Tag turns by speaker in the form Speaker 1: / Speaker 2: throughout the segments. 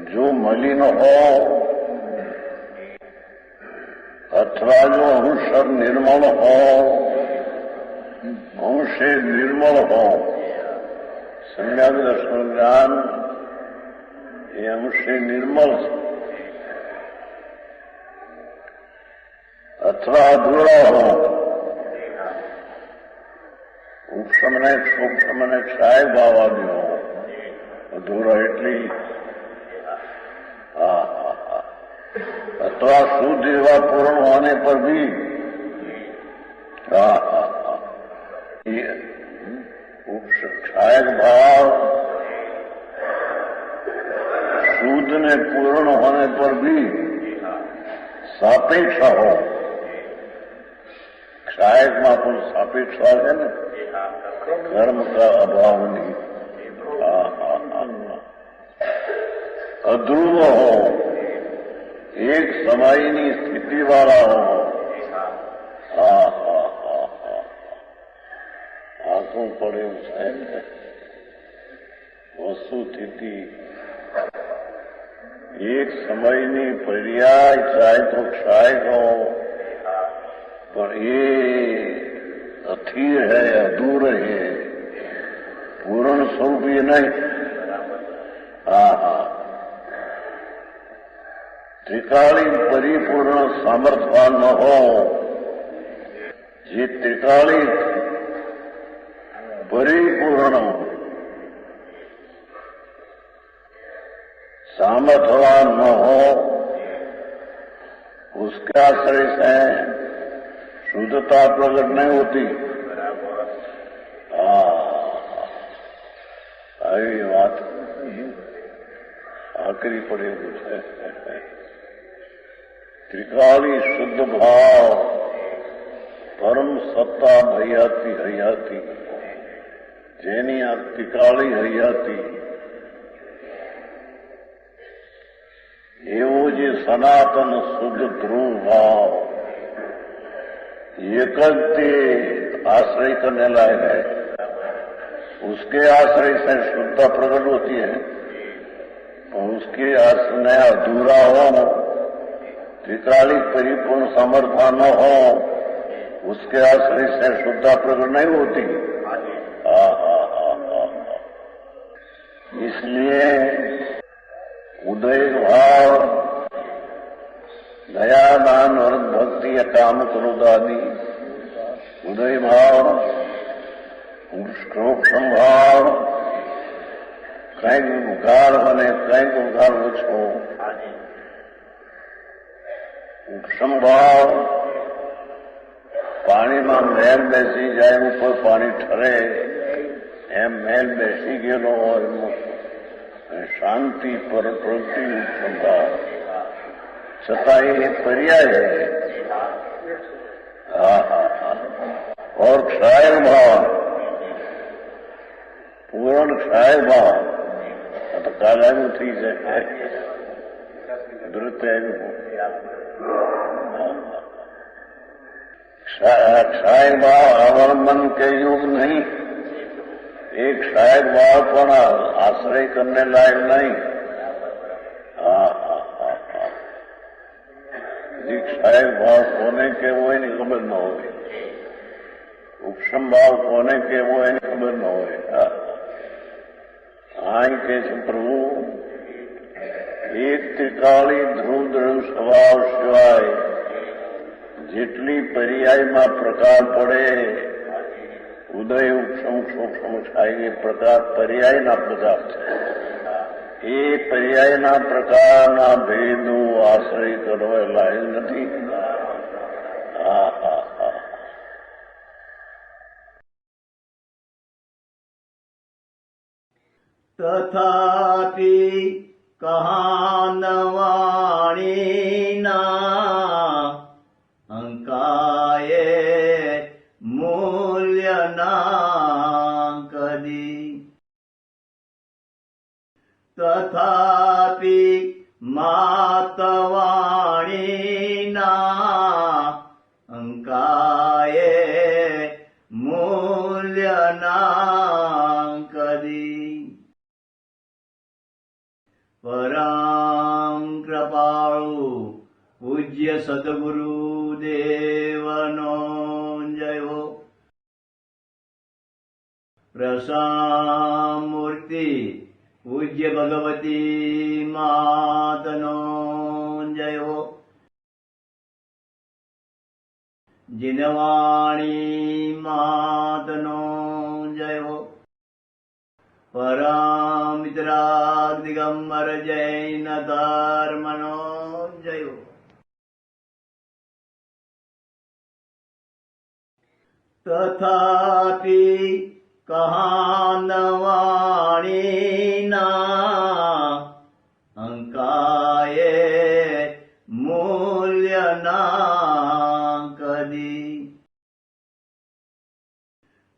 Speaker 1: जो मलिन हो अथवा जो अंश निर्मल हो, अंशे निर्मल हो, सम्यक दर्शन ज्ञान ये अंशे निर्मल अथवा अधूरा हो, ઉપશમને સૂક્ષ્મને ક્ષાય ભાવ આવ્યો અધૂરો એટલી अथवा शुद्ध एवं पूर्ण होने पर भी क्षायक भाव शुद्ध ने पूर्ण होने पर भी सापेक्ष हो, क्षायक में पण सापेक्ष है ना, कर्म का अभाव नहीं, अध्रुव हो, एक समयनी स्थिति वाला हो, आंखों पड़े वस्तु स्थिति एक समयनी पर्याय चाहे तो क्षाय हो, पर ये अथीर है, अधूर है, पूर्ण स्वरूप ये नहीं। त्रिकाली परिपूर्ण सामर्थ्यवान न हो, ये त्रिकाली परिपूर्ण सामर्थ्यवान न हो, उसके आश्रय से शुद्धता प्रकट नहीं होती। आई बात आखिरी पड़े है। त्रिकाली शुद्ध भाव परम सत्ता हरियाती हरियाती जेनी आ त्रिकाली हरियाती एवो जे सनातन शुद्ध ध्रुव भाव एक आश्रय करने लायक है, उसके आश्रय से शुद्धता प्रकट होती है, और उसके आश्रय अधूरा हो, त्रिकाली परिपूर्ण समर्पण न हो, उसके आश्रय से शुद्धता प्रकट नहीं होती। इसलिए उदय भाव दया दान व्रत भक्ति या काम क्रोध आदि उदय भाव क्षोभ भाव कई उगाड़ बने कई उगाड़ ओछो संभाव पानी में मेल बेसी जाए ऊपर पानी ठरे एम मेल बेसी गेलो और शांति पर प्रवृत्ति संभाव छता ये पर्याय है। और क्षाय भाव पूर्ण क्षाय भाव तो काला में थी है द्रुत क्षाय भाव अवलंबन के युग नहीं, एक क्षाय भाव पर आश्रय करने लायक नहीं। क्षाय भाव होने के वो इन्हें खबर न हो, उपशम भाव होने के वो इन्हें खबर न हो। आई के प्रभु एक त्रिकाली ध्रुव ध्रुव स्वभाव सिवाय जेटली पर्याय में प्रकार पड़े उदय उपशम सूक्ष्म क्षाय प्रकार पर्याय ना पदार्थ ये पर्याय ना प्रकार ना भेदो आश्रय करवा लायक नहीं।
Speaker 2: तथापि कहानवाणी ना अंकाये मूल्य ना कदी, तथापि मातवाणी ना अंकाये मूल्य ना कदी। પરમ કૃપાળુ પૂજ્ય સદગુરુ દેવનો જય હો. પ્રસામૂર્તિ પૂજ્ય ભગવતી માતનો જય હો. જીનવાણી માતનો જય હો. પરમિત્રા દિગંબર જૈન ધર્મનો જય હો. તથાપિ કહાનવાણીના અંકાયે મૂલ્યના કદી.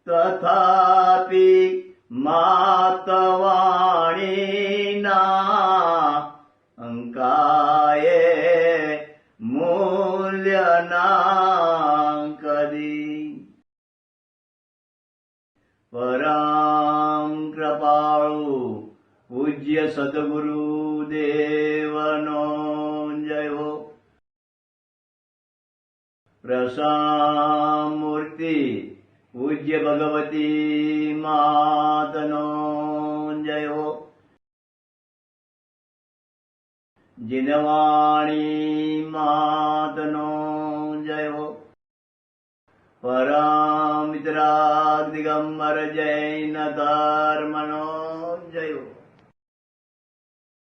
Speaker 2: તથાપિ માતવાણીના અંકાયે મૂલ્યના કદી. પરમ કૃપાળુ પૂજ્ય સદગુરુ દેવનો જય હો. પ્રસામૂર્તિ પૂજ્ય ભગવતી માતનો જય હો. જીનવાણી માતનો જય હો. પરમિત્રા દિગંબર જૈન ધર્મનો